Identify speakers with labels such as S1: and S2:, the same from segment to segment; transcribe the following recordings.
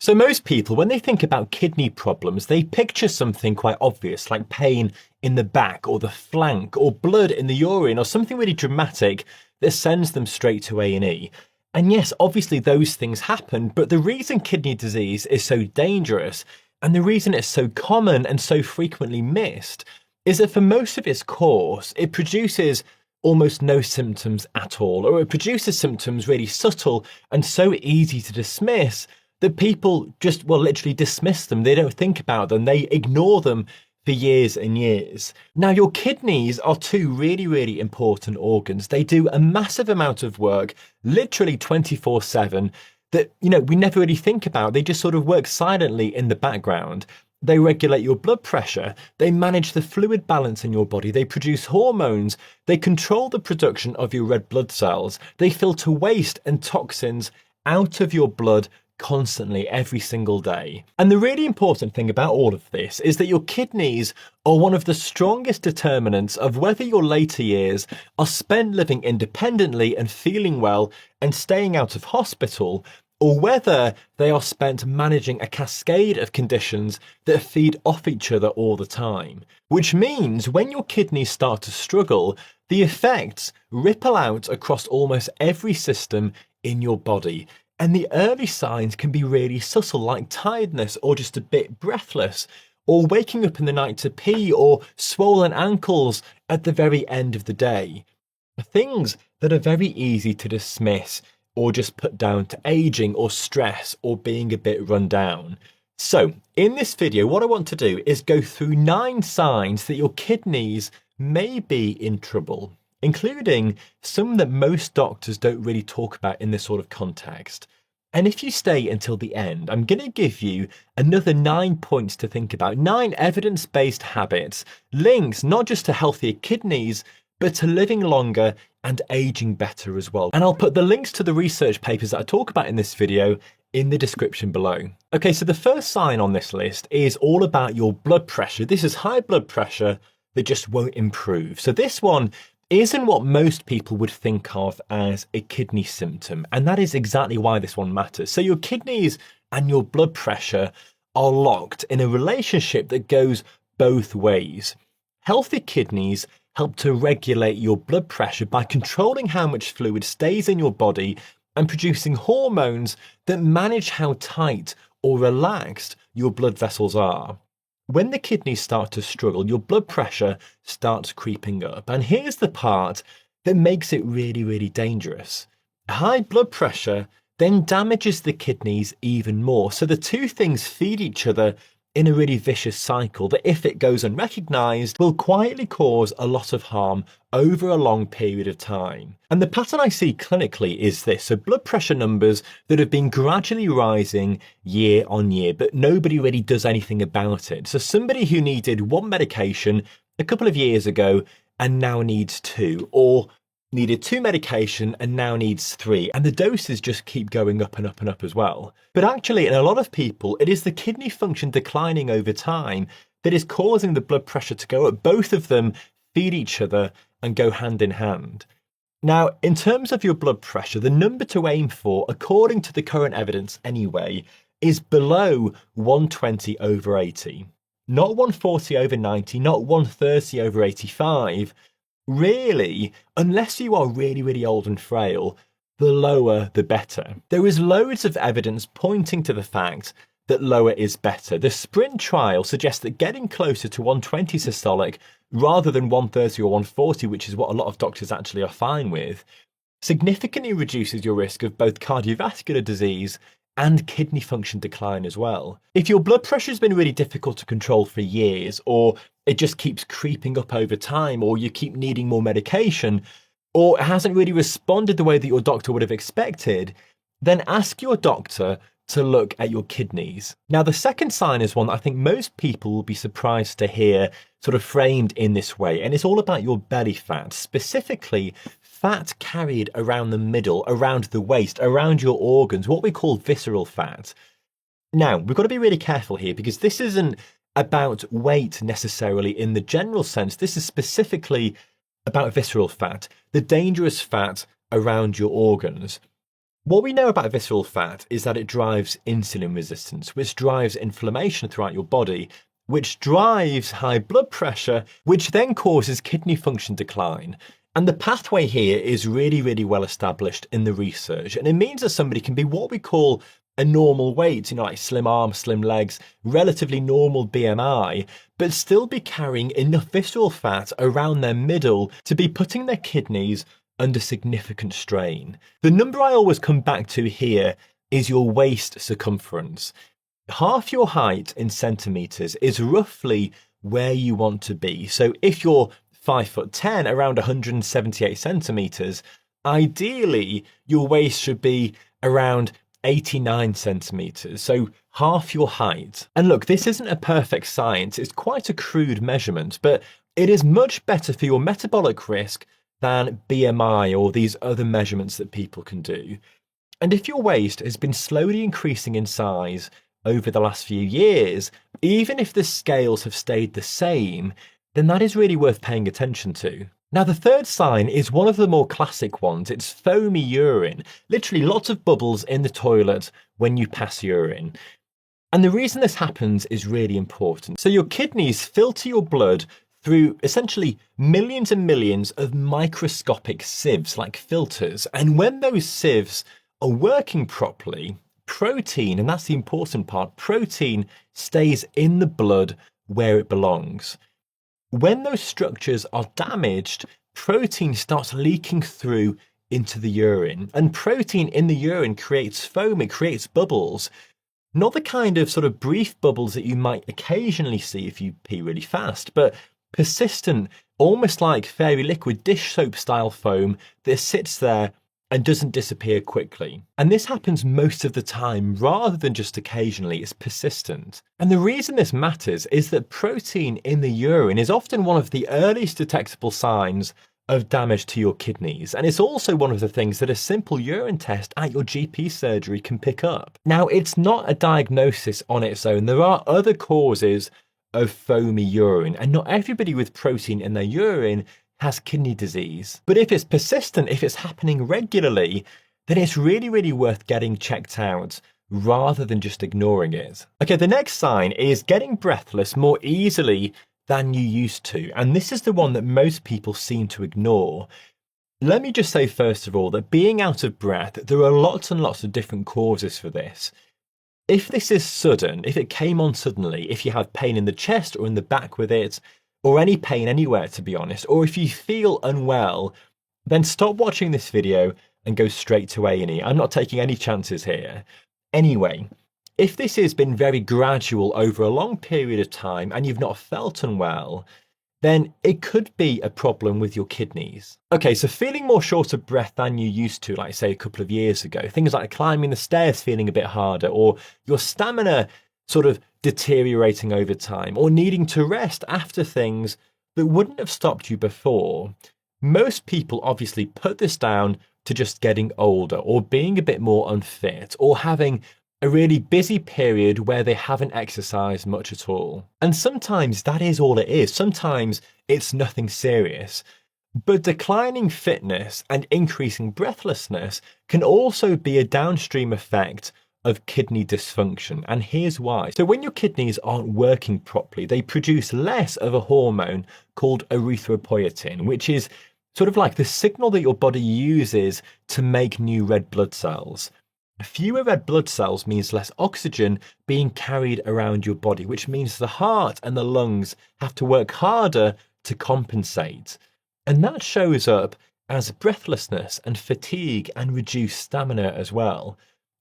S1: So most people, when they think about kidney problems, they picture something quite obvious, like pain in the back or the flank or blood in the urine or something really dramatic that sends them straight to A&E. And yes, obviously those things happen, but the reason kidney disease is so dangerous and the reason it's so common and so frequently missed is that for most of its course, it produces almost no symptoms at all, or it produces symptoms really subtle and so easy to dismiss that people just, well, literally dismiss them. They don't think about them. They ignore them for years and years. Now, your kidneys are two really, really important organs. They do a massive amount of work, literally 24/7, that, we never really think about. They just sort of work silently in the background. They regulate your blood pressure. They manage the fluid balance in your body. They produce hormones. They control the production of your red blood cells. They filter waste and toxins out of your blood constantly every single day. And the really important thing about all of this is that your kidneys are one of the strongest determinants of whether your later years are spent living independently and feeling well and staying out of hospital, or whether they are spent managing a cascade of conditions that feed off each other all the time. Which means when your kidneys start to struggle, the effects ripple out across almost every system in your body. And the early signs can be really subtle, like tiredness or just a bit breathless, or waking up in the night to pee, or swollen ankles at the very end of the day. Things that are very easy to dismiss or just put down to aging or stress or being a bit run down. So in this video, what I want to do is go through 9 signs that your kidneys may be in trouble, including some that most doctors don't really talk about in this sort of context. And if you stay until the end, I'm going to give you another 9 points to think about, 9 evidence-based habits, links not just to healthier kidneys, but to living longer and aging better as well. And I'll put the links to the research papers that I talk about in this video in the description below. Okay, so the first sign on this list is all about your blood pressure. This is high blood pressure that just won't improve. So this one isn't what most people would think of as a kidney symptom. And that is exactly why this one matters. So your kidneys and your blood pressure are locked in a relationship that goes both ways. Healthy kidneys help to regulate your blood pressure by controlling how much fluid stays in your body and producing hormones that manage how tight or relaxed your blood vessels are. When the kidneys start to struggle, your blood pressure starts creeping up. And here's the part that makes it really, really dangerous. High blood pressure then damages the kidneys even more. So the two things feed each other in a really vicious cycle that, if it goes unrecognized, will quietly cause a lot of harm over a long period of time. And the pattern I see clinically is this. So blood pressure numbers that have been gradually rising year on year, but nobody really does anything about it. So somebody who needed 1 medication a couple of years ago and now needs 2, or needed 2 medication and now needs 3, and the doses just keep going up and up and up as well. But actually, in a lot of people, it is the kidney function declining over time that is causing the blood pressure to go up. Both of them feed each other and go hand in hand. Now, in terms of your blood pressure, the number to aim for, according to the current evidence anyway, is below 120/80. Not 140/90, not 130/85. Really, unless you are really, really old and frail, the lower the better. There is loads of evidence pointing to the fact that lower is better. The SPRINT trial suggests that getting closer to 120 systolic rather than 130 or 140, which is what a lot of doctors actually are fine with, significantly reduces your risk of both cardiovascular disease and kidney function decline as well. If your blood pressure has been really difficult to control for years, or it just keeps creeping up over time, or you keep needing more medication, or it hasn't really responded the way that your doctor would have expected, then ask your doctor to look at your kidneys. Now, the second sign is one that I think most people will be surprised to hear sort of framed in this way, and it's all about your belly fat, specifically fat carried around the middle, around the waist, around your organs, what we call visceral fat. Now, we've got to be really careful here, because this isn't about weight necessarily in the general sense. This is specifically about visceral fat, the dangerous fat around your organs. What we know about visceral fat is that it drives insulin resistance, which drives inflammation throughout your body, which drives high blood pressure, which then causes kidney function decline. And the pathway here is really, really well established in the research. And it means that somebody can be what we call a normal weight, like slim arms, slim legs, relatively normal BMI, but still be carrying enough visceral fat around their middle to be putting their kidneys under significant strain. The number I always come back to here is your waist circumference. Half your height in centimeters is roughly where you want to be. So if you're 5'10", around 178 centimeters, ideally your waist should be around 89 centimeters, so half your height. And look, this isn't a perfect science, it's quite a crude measurement, but it is much better for your metabolic risk than BMI or these other measurements that people can do. And if your waist has been slowly increasing in size over the last few years, even if the scales have stayed the same, then that is really worth paying attention to. Now, the third sign is one of the more classic ones. It's foamy urine, literally lots of bubbles in the toilet when you pass urine. And the reason this happens is really important. So your kidneys filter your blood through essentially millions and millions of microscopic sieves, like filters. And when those sieves are working properly, protein, and that's the important part, protein stays in the blood where it belongs. When those structures are damaged, protein starts leaking through into the urine. And protein in the urine creates foam, it creates bubbles. Not the kind of sort of brief bubbles that you might occasionally see if you pee really fast, but persistent, almost like fairy liquid dish soap style foam that sits there and doesn't disappear quickly. And this happens most of the time rather than just occasionally, it's persistent. And the reason this matters is that protein in the urine is often one of the earliest detectable signs of damage to your kidneys. And it's also one of the things that a simple urine test at your GP surgery can pick up. Now, it's not a diagnosis on its own. There are other causes of foamy urine, and not everybody with protein in their urine has kidney disease. But if it's persistent, if it's happening regularly, then it's really, really worth getting checked out rather than just ignoring it. Okay, the next sign is getting breathless more easily than you used to. And this is the one that most people seem to ignore. Let me just say, first of all, that being out of breath, there are lots and lots of different causes for this. If this is sudden, if it came on suddenly, if you have pain in the chest or in the back with it, or any pain anywhere, to be honest, or if you feel unwell, then stop watching this video and go straight to A&E. I'm not taking any chances here. Anyway, if this has been very gradual over a long period of time and you've not felt unwell, then it could be a problem with your kidneys. Okay, so feeling more short of breath than you used to, like say a couple of years ago, things like climbing the stairs feeling a bit harder, or your stamina sort of deteriorating over time, or needing to rest after things that wouldn't have stopped you before. Most people obviously put this down to just getting older, or being a bit more unfit, or having a really busy period where they haven't exercised much at all. And sometimes that is all it is. Sometimes it's nothing serious. But declining fitness and increasing breathlessness can also be a downstream effect of kidney dysfunction, and here's why. So when your kidneys aren't working properly, they produce less of a hormone called erythropoietin, which is sort of like the signal that your body uses to make new red blood cells. Fewer red blood cells means less oxygen being carried around your body, which means the heart and the lungs have to work harder to compensate. And that shows up as breathlessness and fatigue and reduced stamina as well.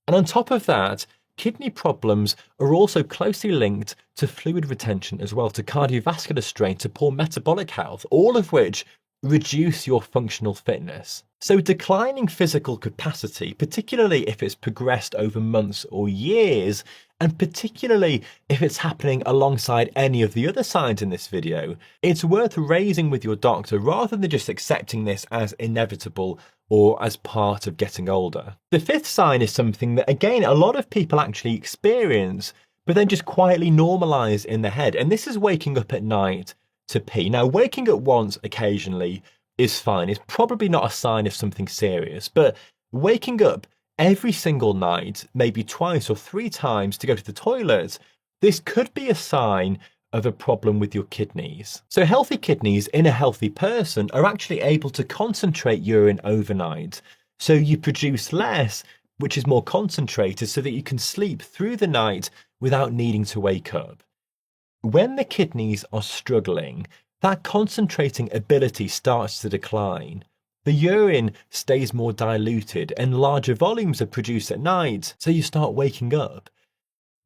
S1: And on top of that, kidney problems are also closely linked to fluid retention as well, to cardiovascular strain, to poor metabolic health, all of which reduce your functional fitness. So declining physical capacity, particularly if it's progressed over months or years, and particularly if it's happening alongside any of the other signs in this video, it's worth raising with your doctor rather than just accepting this as inevitable or as part of getting older. The fifth sign is something that, again, a lot of people actually experience, but then just quietly normalize in their head. And this is waking up at night to pee. Now, waking up once occasionally is fine. It's probably not a sign of something serious, but waking up every single night, maybe twice or 3 times to go to the toilet, this could be a sign of a problem with your kidneys. So healthy kidneys in a healthy person are actually able to concentrate urine overnight. So you produce less, which is more concentrated, so that you can sleep through the night without needing to wake up. When the kidneys are struggling, that concentrating ability starts to decline. The urine stays more diluted and larger volumes are produced at night, so you start waking up.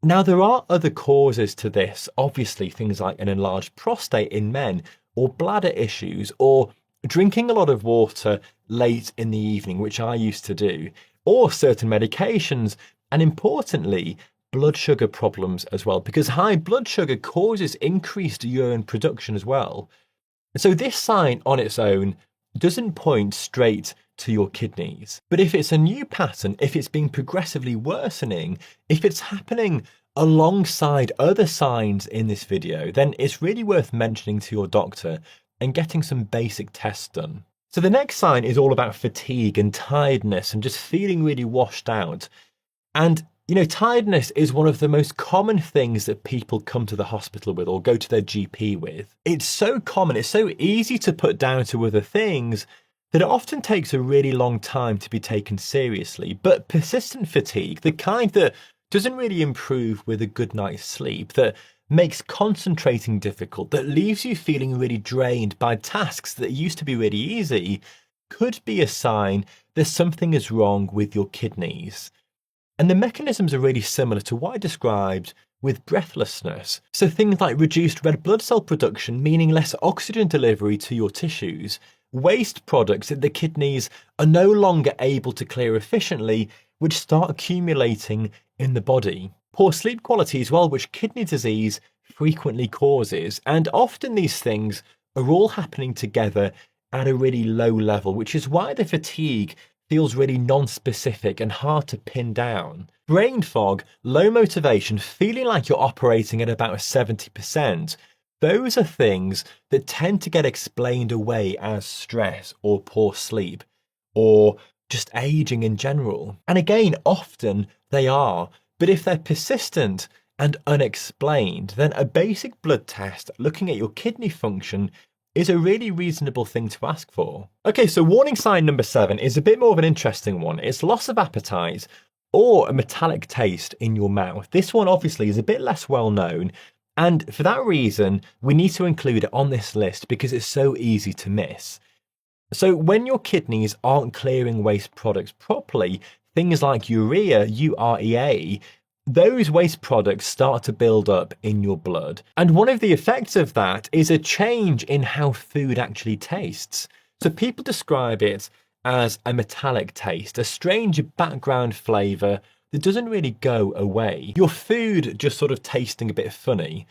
S1: Now, there are other causes to this, obviously things like an enlarged prostate in men, or bladder issues, or drinking a lot of water late in the evening, which I used to do, or certain medications, and importantly, blood sugar problems as well, because high blood sugar causes increased urine production as well. So this sign on its own doesn't point straight to your kidneys. But if it's a new pattern, if it's been progressively worsening, if it's happening alongside other signs in this video, then it's really worth mentioning to your doctor and getting some basic tests done. So the next sign is all about fatigue and tiredness and just feeling really washed out. And tiredness is one of the most common things that people come to the hospital with or go to their GP with. It's so common, it's so easy to put down to other things that it often takes a really long time to be taken seriously. But persistent fatigue, the kind that doesn't really improve with a good night's sleep, that makes concentrating difficult, that leaves you feeling really drained by tasks that used to be really easy, could be a sign that something is wrong with your kidneys. And the mechanisms are really similar to what I described with breathlessness. So things like reduced red blood cell production, meaning less oxygen delivery to your tissues, waste products that the kidneys are no longer able to clear efficiently, which start accumulating in the body. Poor sleep quality as well, which kidney disease frequently causes. And often these things are all happening together at a really low level, which is why the fatigue feels really non-specific and hard to pin down. Brain fog, low motivation, feeling like you're operating at about 70%, those are things that tend to get explained away as stress or poor sleep or just aging in general. And again, often they are, but if they're persistent and unexplained, then a basic blood test looking at your kidney function is a really reasonable thing to ask for. Okay, so warning sign number 7 is a bit more of an interesting one. It's loss of appetite or a metallic taste in your mouth. This one obviously is a bit less well known, and for that reason, we need to include it on this list because it's so easy to miss. So when your kidneys aren't clearing waste products properly, things like urea, UREA, those waste products start to build up in your blood. And one of the effects of that is a change in how food actually tastes. So people describe it as a metallic taste, a strange background flavour that doesn't really go away. Your food just sort of tasting a bit funny.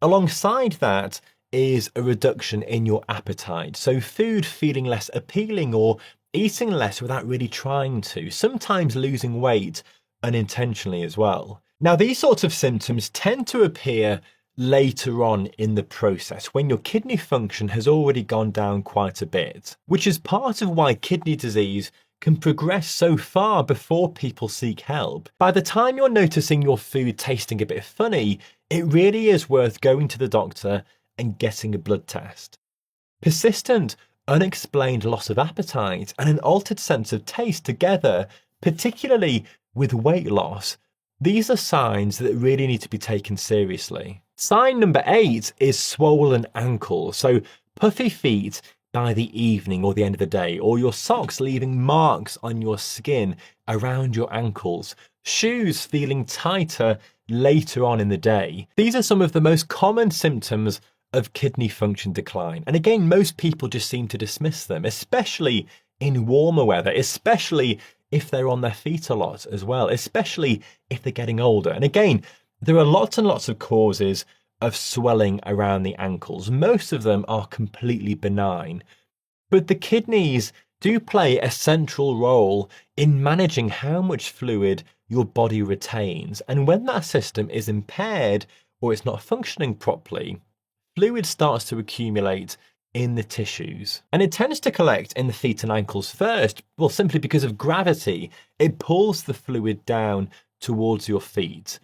S1: Alongside that is a reduction in your appetite. So food feeling less appealing or eating less without really trying to, sometimes losing weight unintentionally as well. Now, these sorts of symptoms tend to appear later on in the process when your kidney function has already gone down quite a bit, which is part of why kidney disease can progress so far before people seek help. By the time you're noticing your food tasting a bit funny, it really is worth going to the doctor and getting a blood test. Persistent, unexplained loss of appetite and an altered sense of taste together, particularly with weight loss, these are signs that really need to be taken seriously. Sign number 8 is swollen ankles. So puffy feet by the evening or the end of the day, or your socks leaving marks on your skin around your ankles, shoes feeling tighter later on in the day. These are some of the most common symptoms of kidney function decline. And again, most people just seem to dismiss them, especially in warmer weather, especially if they're on their feet a lot as well, especially if they're getting older. And again, there are lots and lots of causes of swelling around the ankles. Most of them are completely benign, but the kidneys do play a central role in managing how much fluid your body retains. And when that system is impaired or it's not functioning properly, fluid starts to accumulate in the tissues. And it tends to collect in the feet and ankles first, well, simply because of gravity. It pulls the fluid down towards your feet.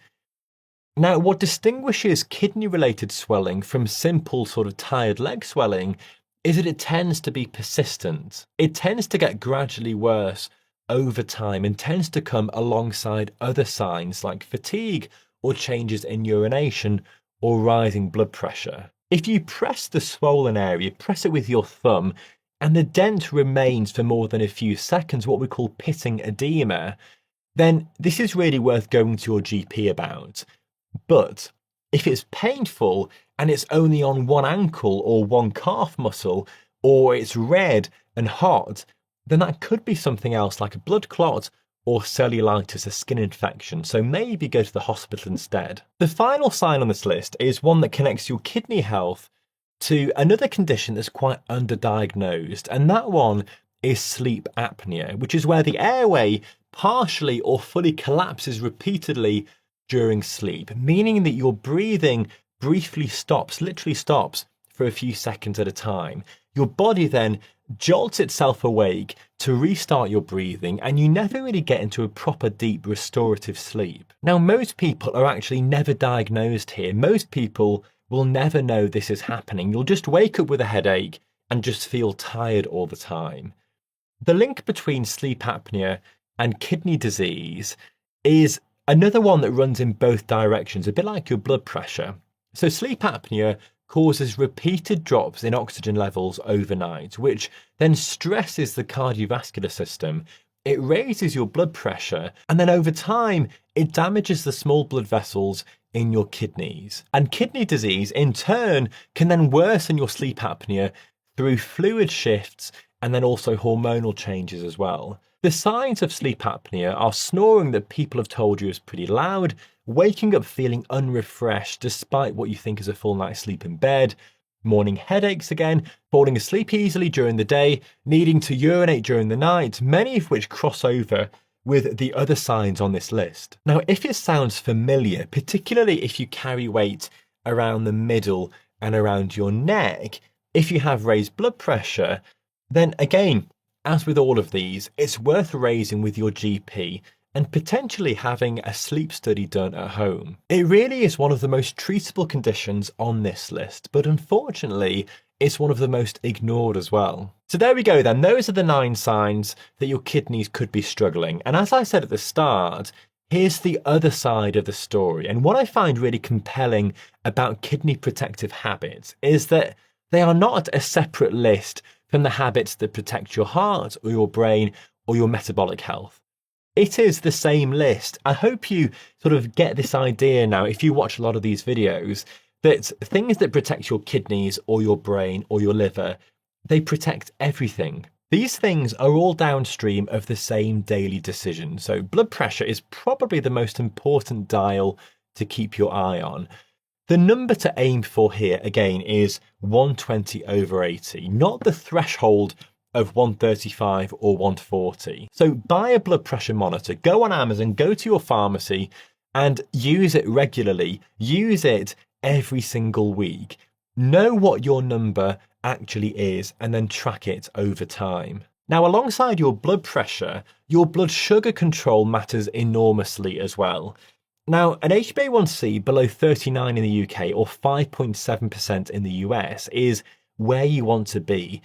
S1: Now, what distinguishes kidney-related swelling from simple sort of tired leg swelling is that it tends to be persistent. It tends to get gradually worse over time and tends to come alongside other signs like fatigue or changes in urination or rising blood pressure. If you press the swollen area, press it with your thumb, and the dent remains for more than a few seconds, what we call pitting edema, then this is really worth going to your GP about. But if it's painful and it's only on one ankle or one calf muscle, or it's red and hot, then that could be something else like a blood clot or cellulitis, a skin infection, so maybe go to the hospital instead. The final sign on this list is one that connects your kidney health to another condition that's quite underdiagnosed, and that one is sleep apnea, which is where the airway partially or fully collapses repeatedly during sleep, meaning that your breathing briefly stops, literally stops for a few seconds at a time. Your body then jolts itself awake to restart your breathing, and you never really get into a proper deep restorative sleep. Now, most people are actually never diagnosed here. Most people will never know this is happening. You'll just wake up with a headache and just feel tired all the time. The link between sleep apnea and kidney disease is another one that runs in both directions, a bit like your blood pressure. So sleep apnea causes repeated drops in oxygen levels overnight, which then stresses the cardiovascular system. It raises your blood pressure, and then over time, it damages the small blood vessels in your kidneys. And kidney disease, in turn, can then worsen your sleep apnea through fluid shifts and then also hormonal changes as well. The signs of sleep apnea are snoring that people have told you is pretty loud, waking up feeling unrefreshed despite what you think is a full night's sleep in bed, morning headaches again, falling asleep easily during the day, needing to urinate during the night, many of which cross over with the other signs on this list. Now, if it sounds familiar, particularly if you carry weight around the middle and around your neck, if you have raised blood pressure, then again, as with all of these, it's worth raising with your GP and potentially having a sleep study done at home. It really is one of the most treatable conditions on this list, but unfortunately, it's one of the most ignored as well. So there we go then, those are the 9 signs that your kidneys could be struggling. And as I said at the start, here's the other side of the story. And what I find really compelling about kidney protective habits is that they are not a separate list from the habits that protect your heart or your brain or your metabolic health. It is the same list. I hope you sort of get this idea now, if you watch a lot of these videos, that things that protect your kidneys or your brain or your liver, they protect everything. These things are all downstream of the same daily decision. So blood pressure is probably the most important dial to keep your eye on. The number to aim for here, again, is 120/80, not the threshold of 135 or 140. So buy a blood pressure monitor, go on Amazon, go to your pharmacy and use it regularly. Use it every single week. Know what your number actually is and then track it over time. Now, alongside your blood pressure, your blood sugar control matters enormously as well. Now, an HbA1c below 39 in the UK or 5.7% in the US is where you want to be.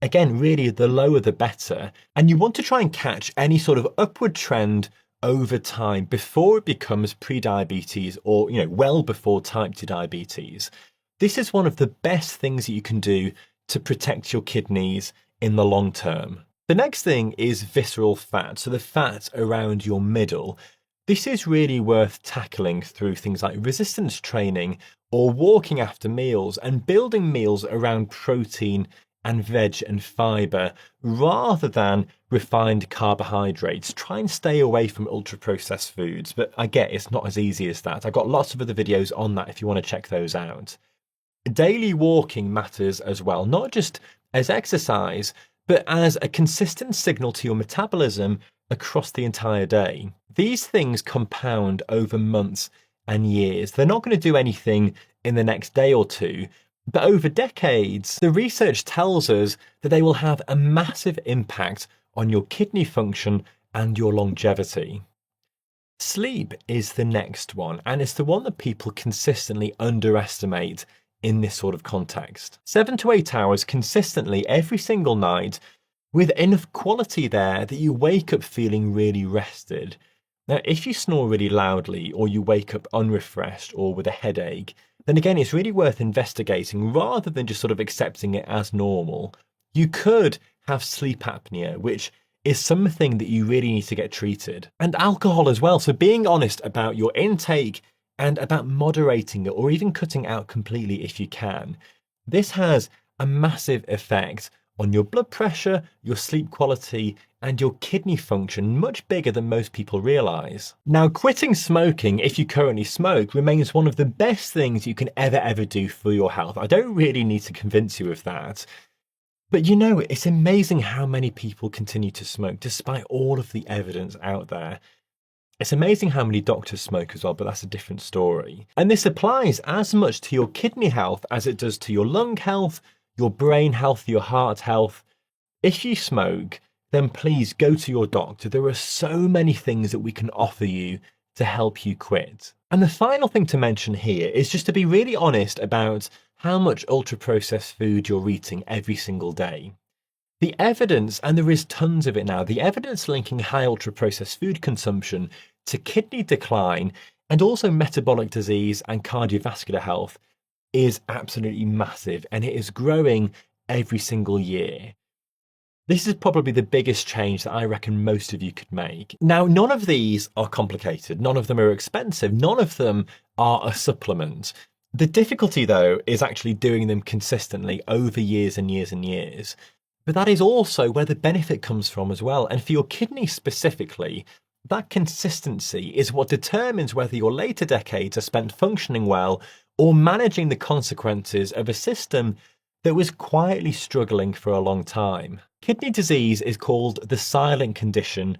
S1: Again, really, the lower the better. And you want to try and catch any sort of upward trend over time before it becomes prediabetes or, well before type 2 diabetes. This is one of the best things that you can do to protect your kidneys in the long term. The next thing is visceral fat, so the fat around your middle. This is really worth tackling through things like resistance training or walking after meals and building meals around protein and veg and fibre rather than refined carbohydrates. Try and stay away from ultra-processed foods, but I get it's not as easy as that. I've got lots of other videos on that if you want to check those out. Daily walking matters as well, not just as exercise, but as a consistent signal to your metabolism across the entire day. These things compound over months and years. They're not going to do anything in the next day or two, But over decades, the research tells us that they will have a massive impact on your kidney function and your longevity. Sleep is the next one, and it's the one that people consistently underestimate in this sort of context. 7 to 8 hours consistently every single night, with enough quality there that you wake up feeling really rested. Now, if you snore really loudly or you wake up unrefreshed or with a headache, then again, it's really worth investigating rather than just sort of accepting it as normal. You could have sleep apnea, which is something that you really need to get treated. And alcohol as well. So being honest about your intake and about moderating it or even cutting out completely if you can. This has a massive effect on your blood pressure, your sleep quality, and your kidney function, much bigger than most people realise. Now, quitting smoking, if you currently smoke, remains one of the best things you can ever do for your health. I don't really need to convince you of that. But you know, it's amazing how many people continue to smoke despite all of the evidence out there. It's amazing how many doctors smoke as well, but that's a different story. And this applies as much to your kidney health as it does to your lung health, your brain health, your heart health. If you smoke, then please go to your doctor. There are so many things that we can offer you to help you quit. And the final thing to mention here is just to be really honest about how much ultra-processed food you're eating every single day. The evidence, and there is tons of it now, the evidence linking high ultra-processed food consumption to kidney decline and also metabolic disease and cardiovascular health is absolutely massive, and it is growing every single year. This is probably the biggest change that I reckon most of you could make. Now, none of these are complicated. None of them are expensive. None of them are a supplement. The difficulty, though, is actually doing them consistently over years and years and years. But that is also where the benefit comes from as well. And for your kidney specifically, that consistency is what determines whether your later decades are spent functioning well or managing the consequences of a system that was quietly struggling for a long time. Kidney disease is called the silent condition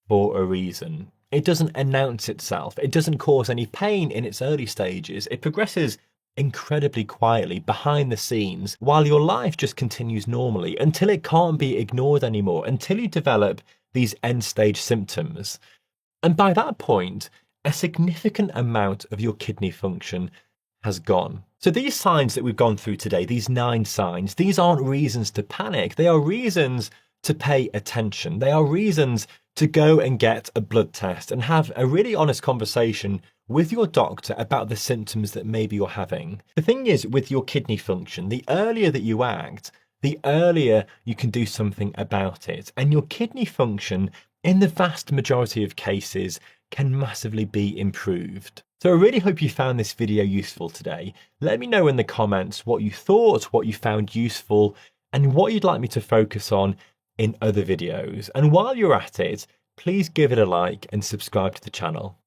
S1: for a reason. It doesn't announce itself. It doesn't cause any pain in its early stages. It progresses incredibly quietly behind the scenes while your life just continues normally until it can't be ignored anymore, until you develop these end-stage symptoms. And by that point, a significant amount of your kidney function has gone. So these signs that we've gone through today, these 9 signs, these aren't reasons to panic. They are reasons to pay attention. They are reasons to go and get a blood test and have a really honest conversation with your doctor about the symptoms that maybe you're having. The thing is, with your kidney function, the earlier that you act, the earlier you can do something about it. And your kidney function, in the vast majority of cases, can massively be improved. So I really hope you found this video useful today. Let me know in the comments what you thought, what you found useful, and what you'd like me to focus on in other videos. And while you're at it, please give it a like and subscribe to the channel.